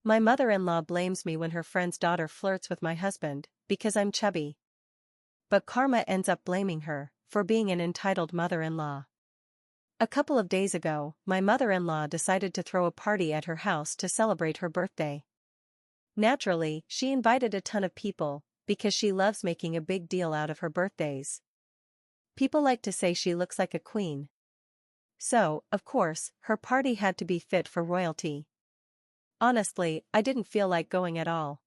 My mother-in-law blames me when her friend's daughter flirts with my husband, because I'm chubby. But karma ends up blaming her for being an entitled mother-in-law. A couple of days ago, my mother-in-law decided to throw a party at her house to celebrate her birthday. Naturally, she invited a ton of people, because she loves making a big deal out of her birthdays. People like to say she looks like a queen. So, of course, her party had to be fit for royalty. Honestly, I didn't feel like going at all.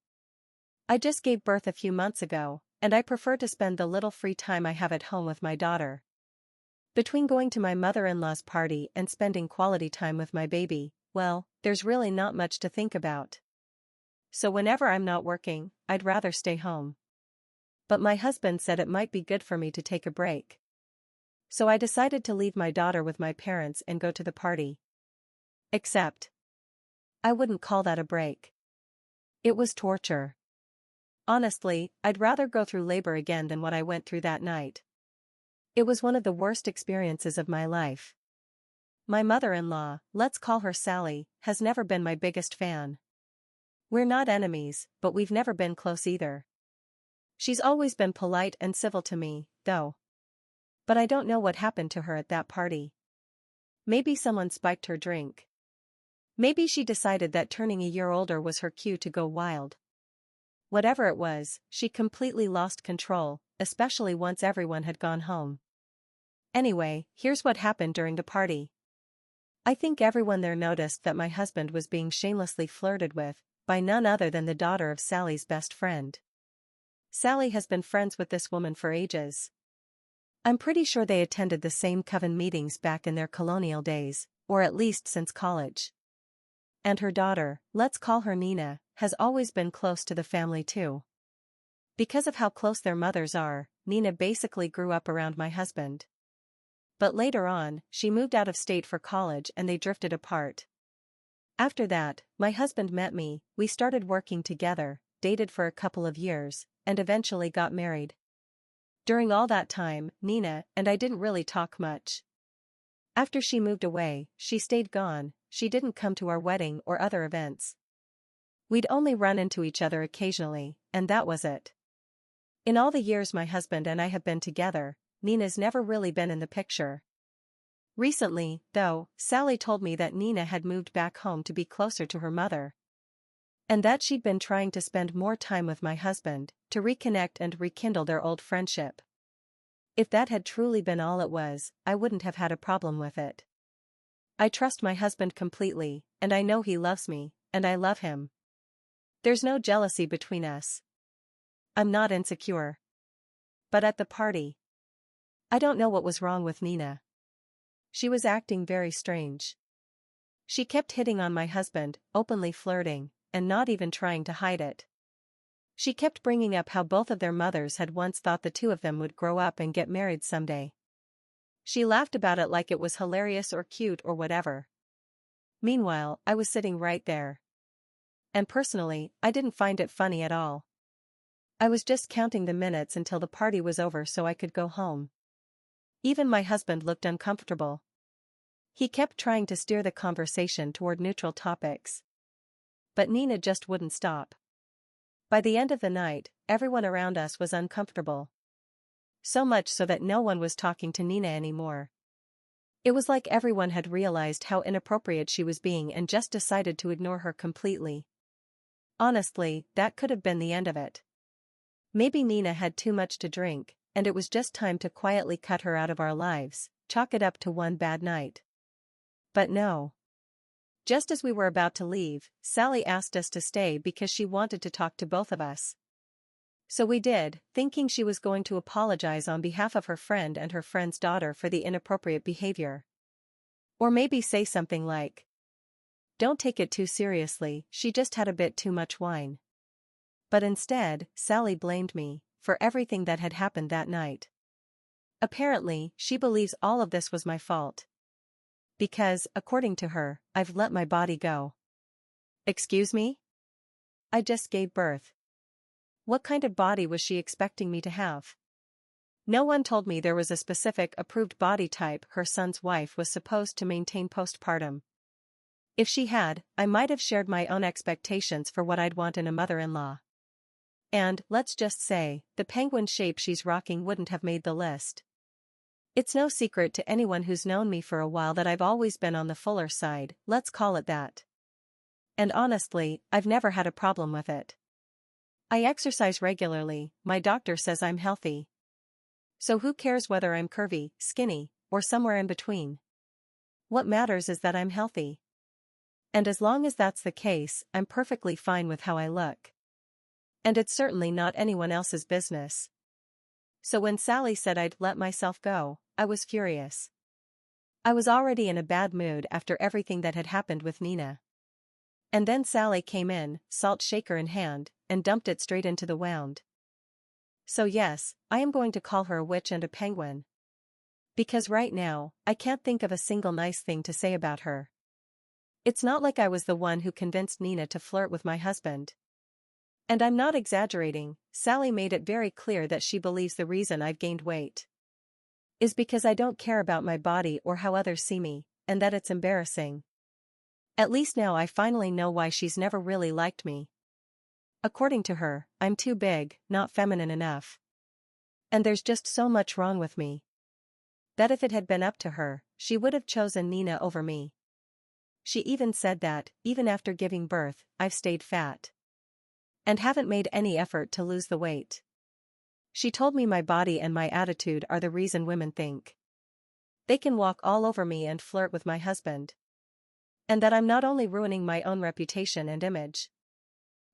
I just gave birth a few months ago, and I prefer to spend the little free time I have at home with my daughter. Between going to my mother-in-law's party and spending quality time with my baby, well, there's really not much to think about. So whenever I'm not working, I'd rather stay home. But my husband said it might be good for me to take a break. So I decided to leave my daughter with my parents and go to the party. Except, I wouldn't call that a break. It was torture. Honestly, I'd rather go through labor again than what I went through that night. It was one of the worst experiences of my life. My mother-in-law, let's call her Sally, has never been my biggest fan. We're not enemies, but we've never been close either. She's always been polite and civil to me, though. But I don't know what happened to her at that party. Maybe someone spiked her drink. Maybe she decided that turning a year older was her cue to go wild. Whatever it was, she completely lost control, especially once everyone had gone home. Anyway, here's what happened during the party. I think everyone there noticed that my husband was being shamelessly flirted with, by none other than the daughter of Sally's best friend. Sally has been friends with this woman for ages. I'm pretty sure they attended the same coven meetings back in their colonial days, or at least since college. And her daughter, let's call her Nina, has always been close to the family too. Because of how close their mothers are, Nina basically grew up around my husband. But later on, she moved out of state for college and they drifted apart. After that, my husband met me, we started working together, dated for a couple of years, and eventually got married. During all that time, Nina and I didn't really talk much. After she moved away, she stayed gone, she didn't come to our wedding or other events. We'd only run into each other occasionally, and that was it. In all the years my husband and I have been together, Nina's never really been in the picture. Recently, though, Sally told me that Nina had moved back home to be closer to her mother. And that she'd been trying to spend more time with my husband, to reconnect and rekindle their old friendship. If that had truly been all it was, I wouldn't have had a problem with it. I trust my husband completely, and I know he loves me, and I love him. There's no jealousy between us. I'm not insecure. But at the party, I don't know what was wrong with Nina. She was acting very strange. She kept hitting on my husband, openly flirting, and not even trying to hide it. She kept bringing up how both of their mothers had once thought the two of them would grow up and get married someday. She laughed about it like it was hilarious or cute or whatever. Meanwhile, I was sitting right there. And personally, I didn't find it funny at all. I was just counting the minutes until the party was over so I could go home. Even my husband looked uncomfortable. He kept trying to steer the conversation toward neutral topics. But Nina just wouldn't stop. By the end of the night, everyone around us was uncomfortable. So much so that no one was talking to Nina anymore. It was like everyone had realized how inappropriate she was being and just decided to ignore her completely. Honestly, that could have been the end of it. Maybe Nina had too much to drink, and it was just time to quietly cut her out of our lives, chalk it up to one bad night. But no. Just as we were about to leave, Sally asked us to stay because she wanted to talk to both of us. So we did, thinking she was going to apologize on behalf of her friend and her friend's daughter for the inappropriate behavior. Or maybe say something like, "Don't take it too seriously, she just had a bit too much wine." But instead, Sally blamed me for everything that had happened that night. Apparently, she believes all of this was my fault. Because, according to her, I've let my body go. Excuse me? I just gave birth. What kind of body was she expecting me to have? No one told me there was a specific approved body type her son's wife was supposed to maintain postpartum. If she had, I might have shared my own expectations for what I'd want in a mother-in-law. And, let's just say, the penguin shape she's rocking wouldn't have made the list. It's no secret to anyone who's known me for a while that I've always been on the fuller side, let's call it that. And honestly, I've never had a problem with it. I exercise regularly, my doctor says I'm healthy. So who cares whether I'm curvy, skinny, or somewhere in between? What matters is that I'm healthy. And as long as that's the case, I'm perfectly fine with how I look. And it's certainly not anyone else's business. So when Sally said I'd let myself go, I was furious. I was already in a bad mood after everything that had happened with Nina. And then Sally came in, salt shaker in hand, and dumped it straight into the wound. So yes, I am going to call her a witch and a penguin. Because right now, I can't think of a single nice thing to say about her. It's not like I was the one who convinced Nina to flirt with my husband. And I'm not exaggerating, Sally made it very clear that she believes the reason I've gained weight is because I don't care about my body or how others see me, and that it's embarrassing. At least now I finally know why she's never really liked me. According to her, I'm too big, not feminine enough. And there's just so much wrong with me that if it had been up to her, she would have chosen Nina over me. She even said that, even after giving birth, I've stayed fat. And haven't made any effort to lose the weight. She told me my body and my attitude are the reason women think they can walk all over me and flirt with my husband. And that I'm not only ruining my own reputation and image,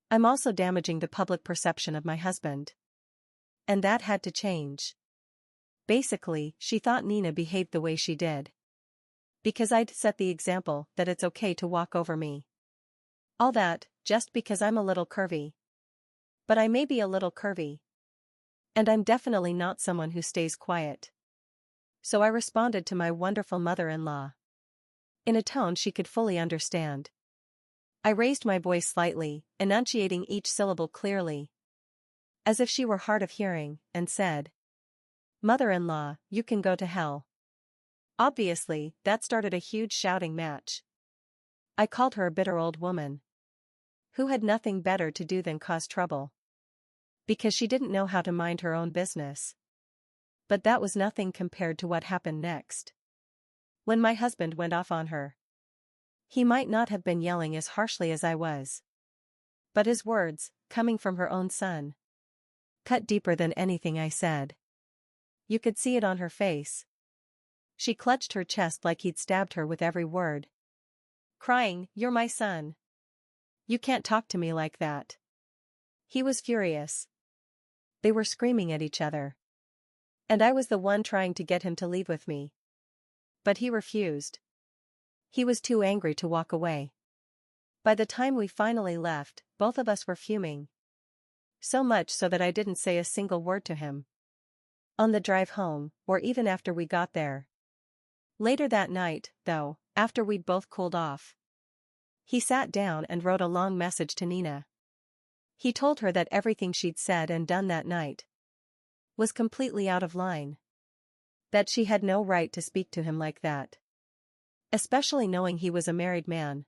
I'm also damaging the public perception of my husband. And that had to change. Basically, she thought Nina behaved the way she did because I'd set the example that it's okay to walk over me. All that, just because I'm a little curvy. But I may be a little curvy. And I'm definitely not someone who stays quiet. So I responded to my wonderful mother-in-law in a tone she could fully understand. I raised my voice slightly, enunciating each syllable clearly, as if she were hard of hearing, and said, "Mother-in-law, you can go to hell." Obviously, that started a huge shouting match. I called her a bitter old woman who had nothing better to do than cause trouble because she didn't know how to mind her own business. But that was nothing compared to what happened next. When my husband went off on her, he might not have been yelling as harshly as I was. But his words, coming from her own son, cut deeper than anything I said. You could see it on her face. She clutched her chest like he'd stabbed her with every word, crying, "You're my son. You can't talk to me like that." He was furious. They were screaming at each other. And I was the one trying to get him to leave with me. But he refused. He was too angry to walk away. By the time we finally left, both of us were fuming. So much so that I didn't say a single word to him on the drive home, or even after we got there. Later that night, though, after we'd both cooled off, he sat down and wrote a long message to Nina. He told her that everything she'd said and done that night was completely out of line. That she had no right to speak to him like that. Especially knowing he was a married man.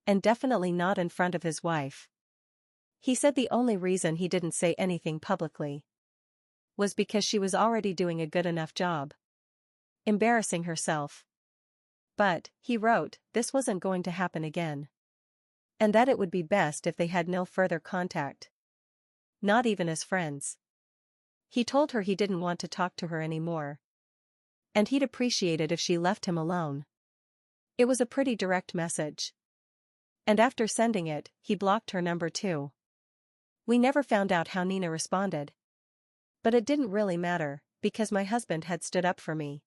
And definitely not in front of his wife. He said the only reason he didn't say anything publicly was because she was already doing a good enough job embarrassing herself. But, he wrote, this wasn't going to happen again. And that it would be best if they had no further contact. Not even as friends. He told her he didn't want to talk to her anymore. And he'd appreciate it if she left him alone. It was a pretty direct message. And after sending it, he blocked her number too. We never found out how Nina responded. But it didn't really matter, because my husband had stood up for me.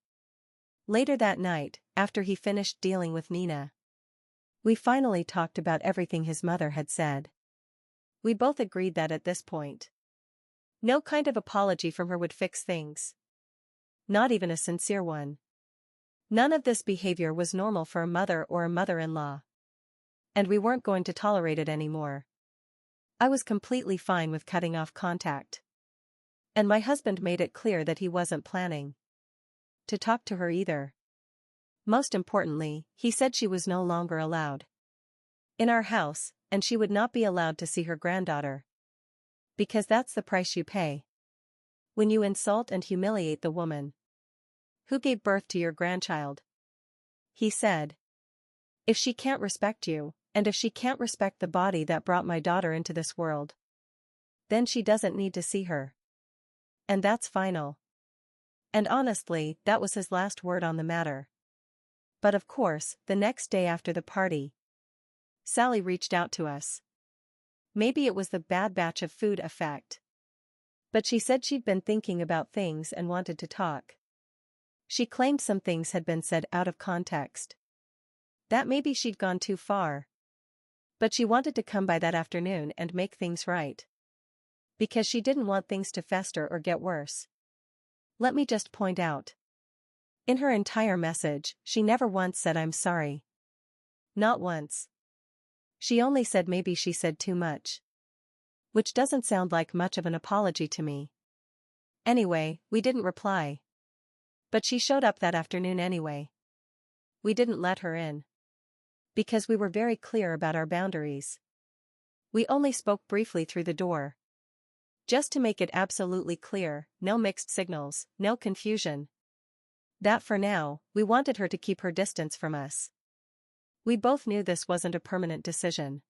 Later that night, after he finished dealing with Nina, we finally talked about everything his mother had said. We both agreed that at this point, no kind of apology from her would fix things. Not even a sincere one. None of this behavior was normal for a mother or a mother-in-law. And we weren't going to tolerate it anymore. I was completely fine with cutting off contact. And my husband made it clear that he wasn't planning to talk to her either. Most importantly, he said she was no longer allowed in our house, and she would not be allowed to see her granddaughter. Because that's the price you pay when you insult and humiliate the woman who gave birth to your grandchild. He said, if she can't respect you, and if she can't respect the body that brought my daughter into this world, then she doesn't need to see her. And that's final. And honestly, that was his last word on the matter. But of course, the next day after the party, Sally reached out to us. Maybe it was the bad batch of food effect. But she said she'd been thinking about things and wanted to talk. She claimed some things had been said out of context. That maybe she'd gone too far. But she wanted to come by that afternoon and make things right. Because she didn't want things to fester or get worse. Let me just point out. In her entire message, she never once said I'm sorry. Not once. She only said maybe she said too much. Which doesn't sound like much of an apology to me. Anyway, we didn't reply. But she showed up that afternoon anyway. We didn't let her in. Because we were very clear about our boundaries. We only spoke briefly through the door. Just to make it absolutely clear, no mixed signals, no confusion. That for now, we wanted her to keep her distance from us. We both knew this wasn't a permanent decision.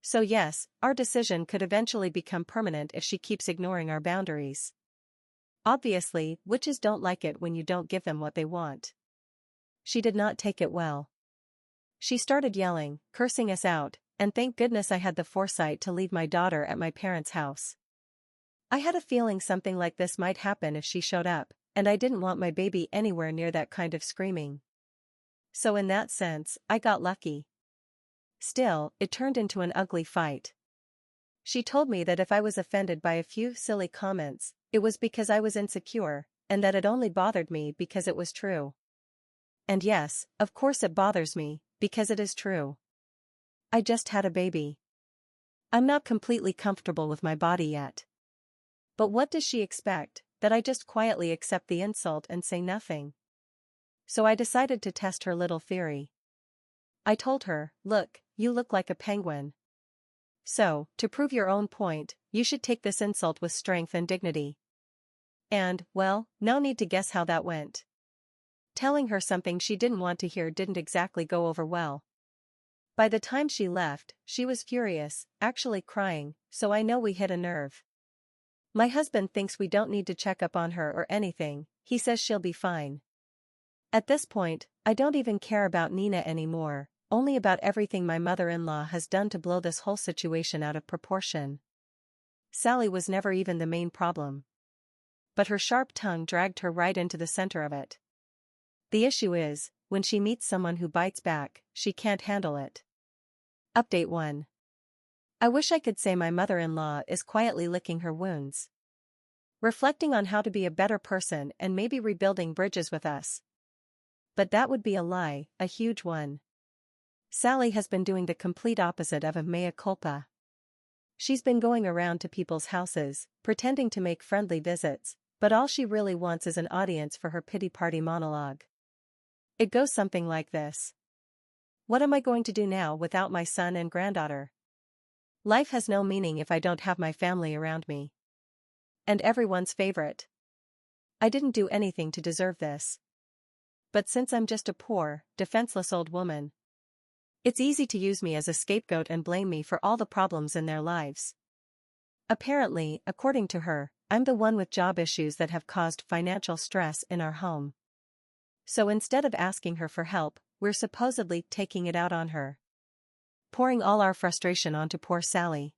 So yes, our decision could eventually become permanent if she keeps ignoring our boundaries. Obviously, witches don't like it when you don't give them what they want. She did not take it well. She started yelling, cursing us out, and thank goodness I had the foresight to leave my daughter at my parents' house. I had a feeling something like this might happen if she showed up, and I didn't want my baby anywhere near that kind of screaming. So in that sense, I got lucky. Still, it turned into an ugly fight. She told me that if I was offended by a few silly comments, it was because I was insecure, and that it only bothered me because it was true. And yes, of course it bothers me, because it is true. I just had a baby. I'm not completely comfortable with my body yet. But what does she expect, that I just quietly accept the insult and say nothing? So I decided to test her little theory. I told her, look, you look like a penguin. So, to prove your own point, you should take this insult with strength and dignity. And, well, no need to guess how that went. Telling her something she didn't want to hear didn't exactly go over well. By the time she left, she was furious, actually crying, so I know we hit a nerve. My husband thinks we don't need to check up on her or anything, he says she'll be fine. At this point, I don't even care about Nina anymore, only about everything my mother-in-law has done to blow this whole situation out of proportion. Sally was never even the main problem. But her sharp tongue dragged her right into the center of it. The issue is, when she meets someone who bites back, she can't handle it. Update 1. I wish I could say my mother-in-law is quietly licking her wounds. Reflecting on how to be a better person and maybe rebuilding bridges with us. But that would be a lie, a huge one. Sally has been doing the complete opposite of a mea culpa. She's been going around to people's houses, pretending to make friendly visits, but all she really wants is an audience for her pity party monologue. It goes something like this. What am I going to do now without my son and granddaughter? Life has no meaning if I don't have my family around me. And everyone's favorite. I didn't do anything to deserve this. But since I'm just a poor, defenseless old woman, it's easy to use me as a scapegoat and blame me for all the problems in their lives. Apparently, according to her, I'm the one with job issues that have caused financial stress in our home. So instead of asking her for help, we're supposedly taking it out on her. Pouring all our frustration onto poor Sally.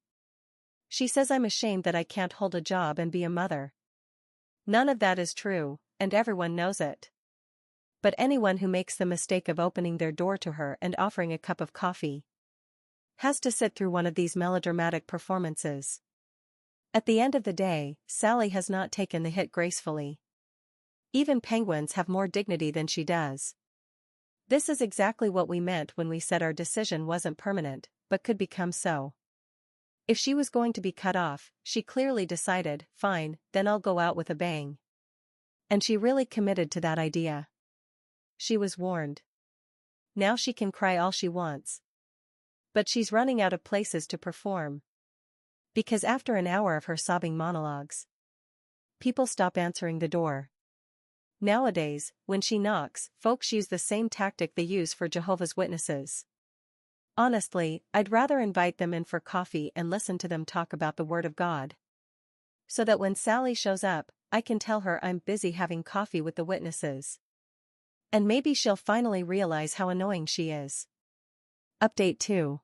She says I'm ashamed that I can't hold a job and be a mother. None of that is true, and everyone knows it. But anyone who makes the mistake of opening their door to her and offering a cup of coffee has to sit through one of these melodramatic performances. At the end of the day, Sally has not taken the hit gracefully. Even penguins have more dignity than she does. This is exactly what we meant when we said our decision wasn't permanent, but could become so. If she was going to be cut off, she clearly decided, fine, then I'll go out with a bang. And she really committed to that idea. she was warned. Now she can cry all she wants. But she's running out of places to perform. Because after an hour of her sobbing monologues, people stop answering the door. Nowadays, when she knocks, folks use the same tactic they use for Jehovah's Witnesses. Honestly, I'd rather invite them in for coffee and listen to them talk about the Word of God. So that when Sally shows up, I can tell her I'm busy having coffee with the witnesses. And maybe she'll finally realize how annoying she is. Update 2.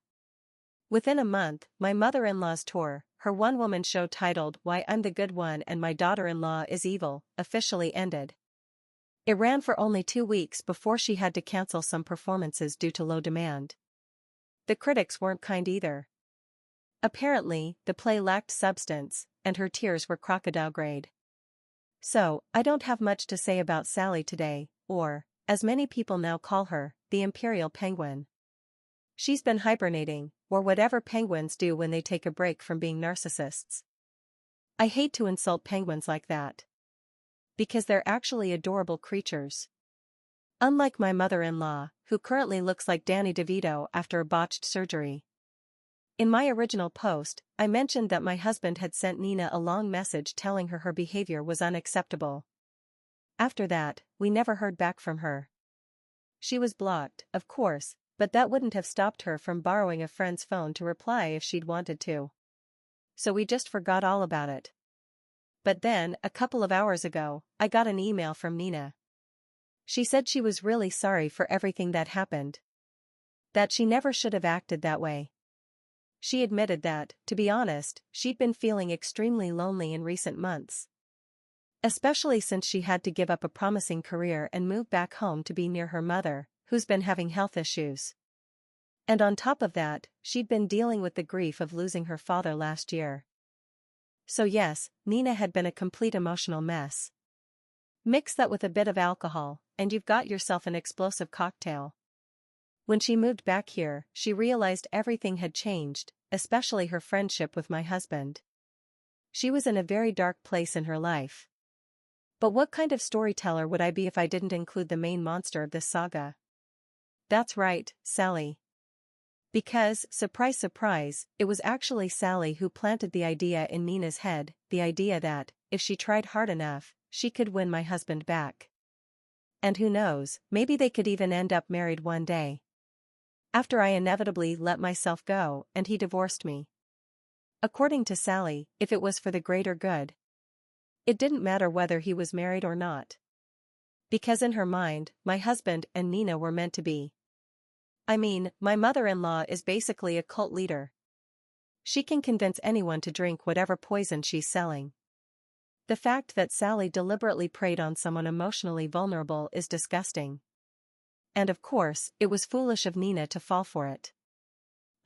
Within a month, my mother-in-law's tour, her one-woman show titled Why I'm the Good One and My Daughter-in-Law is Evil, officially ended. It ran for only 2 weeks before she had to cancel some performances due to low demand. The critics weren't kind either. Apparently, the play lacked substance, and her tears were crocodile grade. So, I don't have much to say about Sally today, or, as many people now call her, the Imperial Penguin. She's been hibernating, or whatever penguins do when they take a break from being narcissists. I hate to insult penguins like that. Because they're actually adorable creatures. Unlike my mother-in-law, who currently looks like Danny DeVito after a botched surgery. In my original post, I mentioned that my husband had sent Nina a long message telling her behavior was unacceptable. After that, we never heard back from her. She was blocked, of course, but that wouldn't have stopped her from borrowing a friend's phone to reply if she'd wanted to. So we just forgot all about it. But then, a couple of hours ago, I got an email from Nina. She said she was really sorry for everything that happened. That she never should have acted that way. She admitted that, to be honest, she'd been feeling extremely lonely in recent months. Especially since she had to give up a promising career and move back home to be near her mother, who's been having health issues. And on top of that, she'd been dealing with the grief of losing her father last year. So yes, Nina had been a complete emotional mess. Mix that with a bit of alcohol, and you've got yourself an explosive cocktail. When she moved back here, she realized everything had changed, especially her friendship with my husband. She was in a very dark place in her life. But what kind of storyteller would I be if I didn't include the main monster of this saga? That's right, Sally. Because, surprise surprise, it was actually Sally who planted the idea in Nina's head, the idea that, if she tried hard enough, she could win my husband back. And who knows, maybe they could even end up married one day. After I inevitably let myself go and he divorced me. According to Sally, if it was for the greater good. It didn't matter whether he was married or not. Because in her mind, my husband and Nina were meant to be. I mean, my mother-in-law is basically a cult leader. She can convince anyone to drink whatever poison she's selling. The fact that Sally deliberately preyed on someone emotionally vulnerable is disgusting. And of course, it was foolish of Nina to fall for it.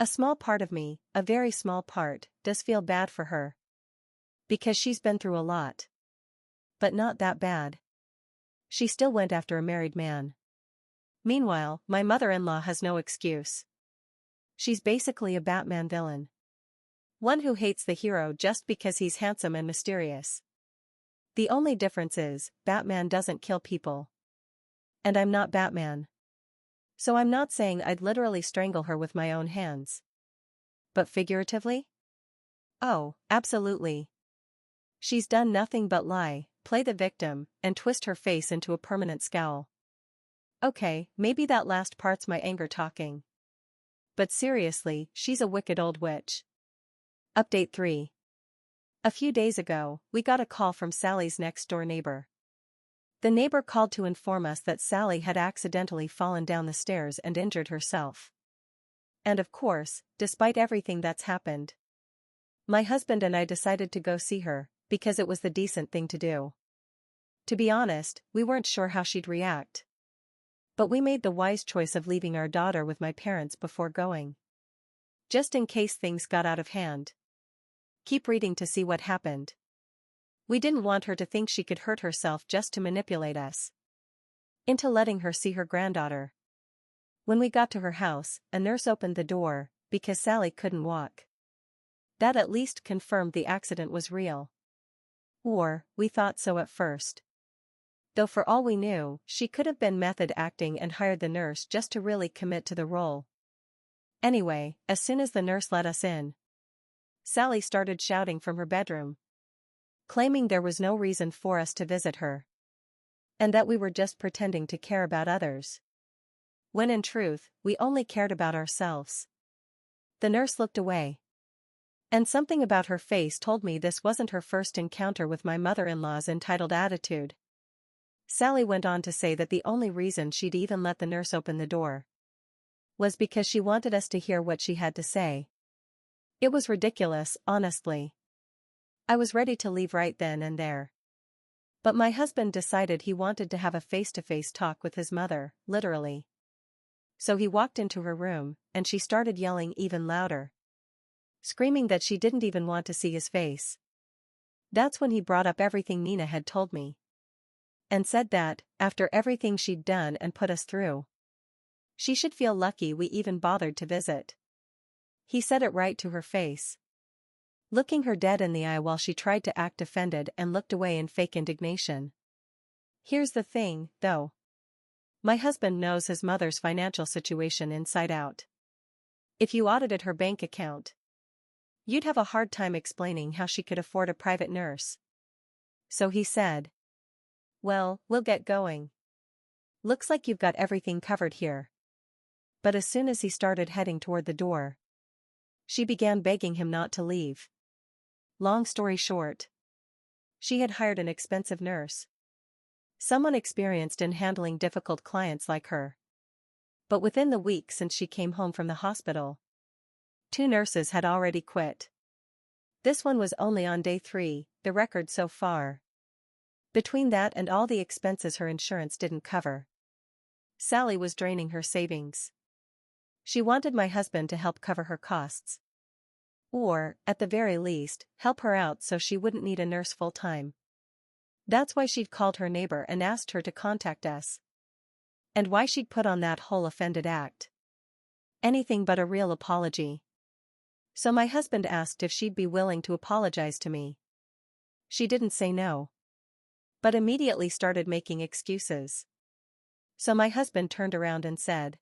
A small part of me, a very small part, does feel bad for her. Because she's been through a lot. But not that bad. She still went after a married man. Meanwhile, my mother-in-law has no excuse. She's basically a Batman villain. One who hates the hero just because he's handsome and mysterious. The only difference is, Batman doesn't kill people. And I'm not Batman. So I'm not saying I'd literally strangle her with my own hands. But figuratively? Oh, absolutely. She's done nothing but lie, play the victim, and twist her face into a permanent scowl. Okay, maybe that last part's my anger talking. But seriously, she's a wicked old witch. Update 3. A few days ago, we got a call from Sally's next-door neighbor. The neighbor called to inform us that Sally had accidentally fallen down the stairs and injured herself. And of course, despite everything that's happened, my husband and I decided to go see her, because it was the decent thing to do. To be honest, we weren't sure how she'd react. But we made the wise choice of leaving our daughter with my parents before going. Just in case things got out of hand. Keep reading to see what happened. We didn't want her to think she could hurt herself just to manipulate us into letting her see her granddaughter. When we got to her house, a nurse opened the door, because Sally couldn't walk. That at least confirmed the accident was real. Or, we thought so at first. Though for all we knew, she could have been method acting and hired the nurse just to really commit to the role. Anyway, as soon as the nurse let us in, Sally started shouting from her bedroom, claiming there was no reason for us to visit her, and that we were just pretending to care about others, when in truth, we only cared about ourselves. The nurse looked away, and something about her face told me this wasn't her first encounter with my mother-in-law's entitled attitude. Sally went on to say that the only reason she'd even let the nurse open the door was because she wanted us to hear what she had to say. It was ridiculous, honestly. I was ready to leave right then and there. But my husband decided he wanted to have a face-to-face talk with his mother, literally. So he walked into her room, and she started yelling even louder, screaming that she didn't even want to see his face. That's when he brought up everything Nina had told me, and said that, after everything she'd done and put us through, she should feel lucky we even bothered to visit. He said it right to her face, looking her dead in the eye while she tried to act offended and looked away in fake indignation. Here's the thing, though. My husband knows his mother's financial situation inside out. If you audited her bank account, you'd have a hard time explaining how she could afford a private nurse. So he said, "Well, we'll get going. Looks like you've got everything covered here." But as soon as he started heading toward the door, she began begging him not to leave. Long story short, she had hired an expensive nurse, someone experienced in handling difficult clients like her. But within the week since she came home from the hospital, 2 nurses had already quit. This one was only on day 3, the record so far. Between that and all the expenses her insurance didn't cover, Sally was draining her savings. She wanted my husband to help cover her costs, or, at the very least, help her out so she wouldn't need a nurse full-time. That's why she'd called her neighbor and asked her to contact us. And why she'd put on that whole offended act. Anything but a real apology. So my husband asked if she'd be willing to apologize to me. She didn't say no, but immediately started making excuses. So my husband turned around and said,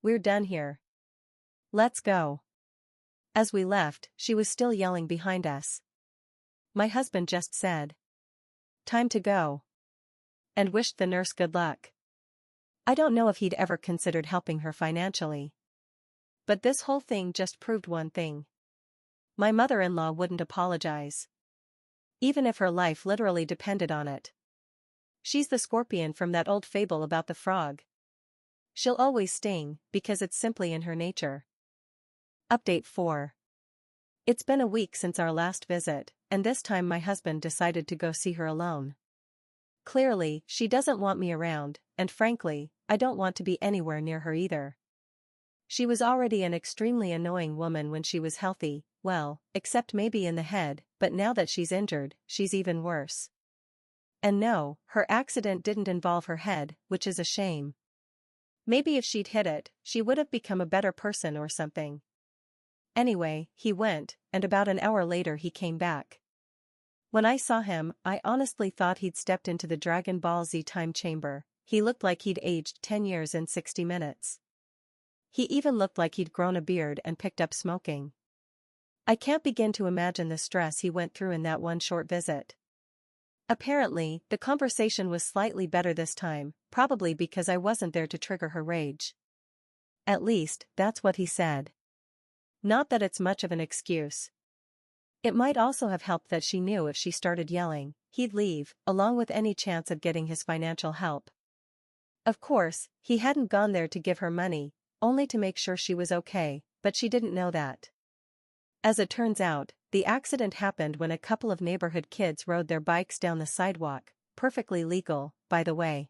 "We're done here. Let's go." As we left, she was still yelling behind us. My husband just said, "Time to go," and wished the nurse good luck. I don't know if he'd ever considered helping her financially, but this whole thing just proved one thing. My mother-in-law wouldn't apologize, even if her life literally depended on it. She's the scorpion from that old fable about the frog. She'll always sting, because it's simply in her nature. Update 4. It's been a week since our last visit, and this time my husband decided to go see her alone. Clearly, she doesn't want me around, and frankly, I don't want to be anywhere near her either. She was already an extremely annoying woman when she was healthy, well, except maybe in the head, but now that she's injured, she's even worse. And no, her accident didn't involve her head, which is a shame. Maybe if she'd hit it, she would have become a better person or something. Anyway, he went, and about an hour later he came back. When I saw him, I honestly thought he'd stepped into the Dragon Ball Z time chamber. He looked like he'd aged 10 years in 60 minutes. He even looked like he'd grown a beard and picked up smoking. I can't begin to imagine the stress he went through in that one short visit. Apparently, the conversation was slightly better this time, probably because I wasn't there to trigger her rage. At least, that's what he said. Not that it's much of an excuse. It might also have helped that she knew if she started yelling, he'd leave, along with any chance of getting his financial help. Of course, he hadn't gone there to give her money, only to make sure she was okay, but she didn't know that. As it turns out, the accident happened when a couple of neighborhood kids rode their bikes down the sidewalk, perfectly legal, by the way.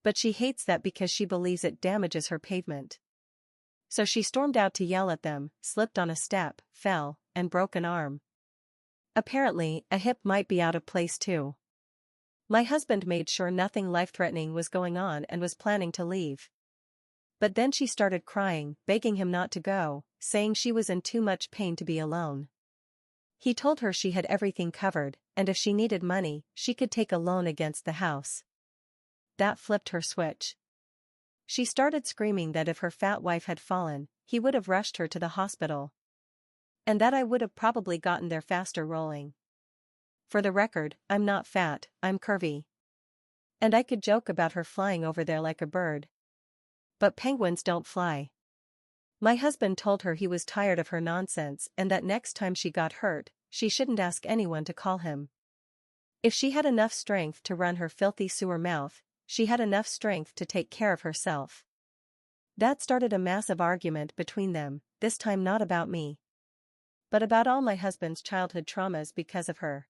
But she hates that because she believes it damages her pavement. So she stormed out to yell at them, slipped on a step, fell, and broke an arm. Apparently, a hip might be out of place too. My husband made sure nothing life-threatening was going on and was planning to leave. But then she started crying, begging him not to go, saying she was in too much pain to be alone. He told her she had everything covered, and if she needed money, she could take a loan against the house. That flipped her switch. She started screaming that if her fat wife had fallen, he would have rushed her to the hospital. And that I would have probably gotten there faster rolling. For the record, I'm not fat, I'm curvy. And I could joke about her flying over there like a bird. But penguins don't fly. My husband told her he was tired of her nonsense and that next time she got hurt, she shouldn't ask anyone to call him. If she had enough strength to run her filthy sewer mouth, she had enough strength to take care of herself. That started a massive argument between them, this time not about me, but about all my husband's childhood traumas because of her.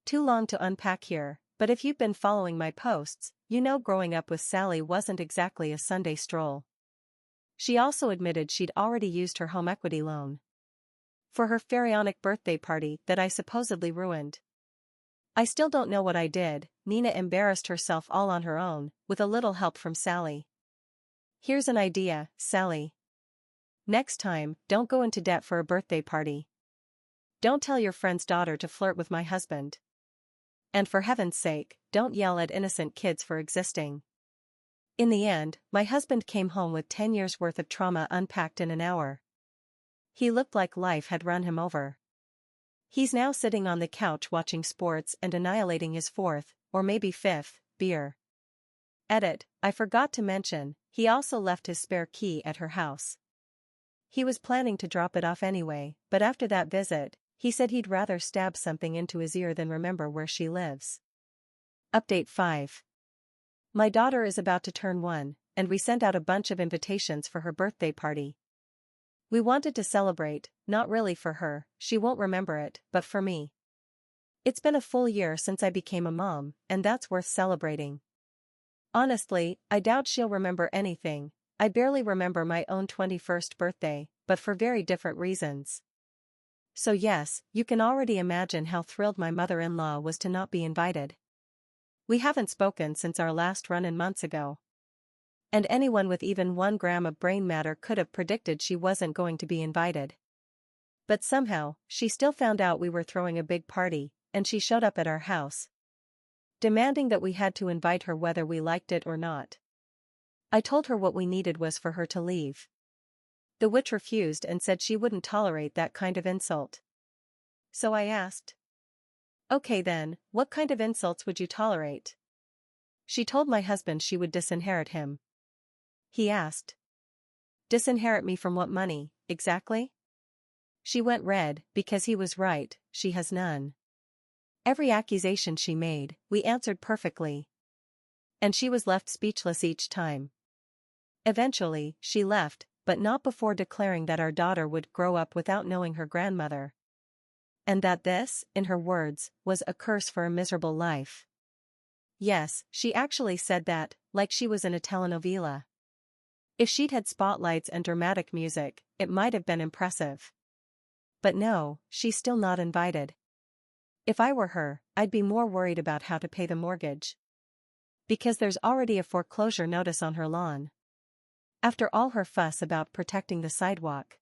Too long to unpack here, but if you've been following my posts, you know growing up with Sally wasn't exactly a Sunday stroll. She also admitted she'd already used her home equity loan for her pharaonic birthday party that I supposedly ruined. I still don't know what I did. Nina embarrassed herself all on her own, with a little help from Sally. Here's an idea, Sally. Next time, don't go into debt for a birthday party. Don't tell your friend's daughter to flirt with my husband. And for heaven's sake, don't yell at innocent kids for existing. In the end, my husband came home with 10 years' worth of trauma unpacked in an hour. He looked like life had run him over. He's now sitting on the couch watching sports and annihilating his fourth, or maybe fifth, beer. Edit, I forgot to mention, he also left his spare key at her house. He was planning to drop it off anyway, but after that visit, he said he'd rather stab something into his ear than remember where she lives. Update 5. My daughter is about to turn 1, and we sent out a bunch of invitations for her birthday party. We wanted to celebrate, not really for her, she won't remember it, but for me. It's been a full year since I became a mom, and that's worth celebrating. Honestly, I doubt she'll remember anything. I barely remember my own 21st birthday, but for very different reasons. So yes, you can already imagine how thrilled my mother-in-law was to not be invited. We haven't spoken since our last run-in months ago. And anyone with even 1 gram of brain matter could have predicted she wasn't going to be invited. But somehow, she still found out we were throwing a big party, and she showed up at our house, demanding that we had to invite her whether we liked it or not. I told her what we needed was for her to leave. The witch refused and said she wouldn't tolerate that kind of insult. So I asked, "Okay then, what kind of insults would you tolerate?" She told my husband she would disinherit him. He asked, "Disinherit me from what money, exactly?" She went red, because he was right, she has none. Every accusation she made, we answered perfectly. And she was left speechless each time. Eventually, she left, but not before declaring that our daughter would grow up without knowing her grandmother. And that this, in her words, was a curse for a miserable life. Yes, she actually said that, like she was in a telenovela. If she'd had spotlights and dramatic music, it might have been impressive. But no, she's still not invited. If I were her, I'd be more worried about how to pay the mortgage. Because there's already a foreclosure notice on her lawn. After all her fuss about protecting the sidewalk.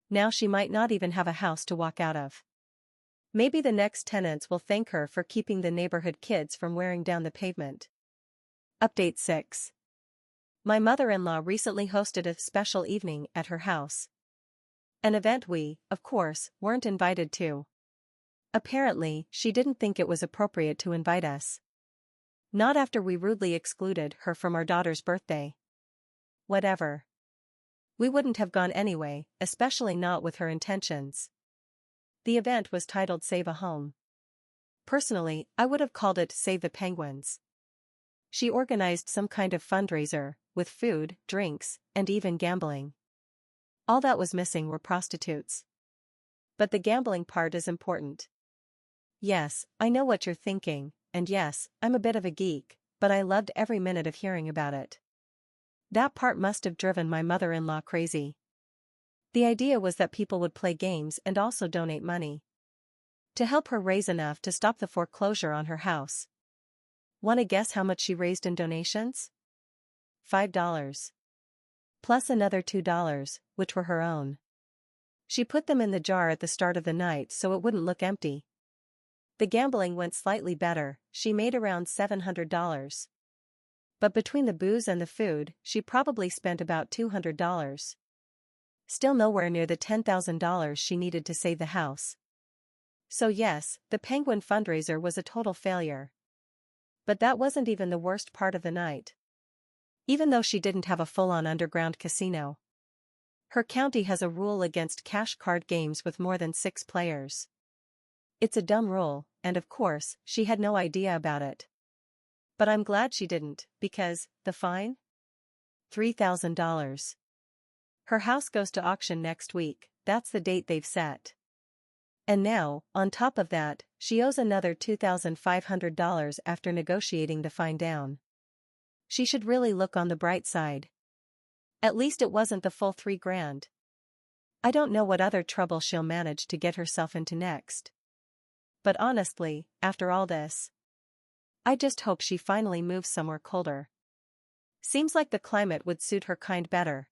Now she might not even have a house to walk out of. Maybe the next tenants will thank her for keeping the neighborhood kids from wearing down the pavement. Update 6. My mother-in-law recently hosted a special evening at her house. An event we, of course, weren't invited to. Apparently, she didn't think it was appropriate to invite us. Not after we rudely excluded her from our daughter's birthday. Whatever. We wouldn't have gone anyway, especially not with her intentions. The event was titled Save a Home. Personally, I would have called it Save the Penguins. She organized some kind of fundraiser, with food, drinks, and even gambling. All that was missing were prostitutes. But the gambling part is important. Yes, I know what you're thinking, and yes, I'm a bit of a geek, but I loved every minute of hearing about it. That part must have driven my mother-in-law crazy. The idea was that people would play games and also donate money to help her raise enough to stop the foreclosure on her house. Wanna guess how much she raised in donations? $5. Plus another $2, which were her own. She put them in the jar at the start of the night so it wouldn't look empty. The gambling went slightly better, she made around $700. But between the booze and the food, she probably spent about $200. Still nowhere near the $10,000 she needed to save the house. So yes, the Penguin fundraiser was a total failure. But that wasn't even the worst part of the night. Even though she didn't have a full-on underground casino, her county has a rule against cash card games with more than 6 players. It's a dumb rule, and of course, she had no idea about it. But I'm glad she didn't, because, the fine? $3,000. Her house goes to auction next week, that's the date they've set. And now, on top of that, she owes another $2,500 after negotiating the fine down. She should really look on the bright side. At least it wasn't the full $3,000. I don't know what other trouble she'll manage to get herself into next. But honestly, after all this, I just hope she finally moves somewhere colder. Seems like the climate would suit her kind better.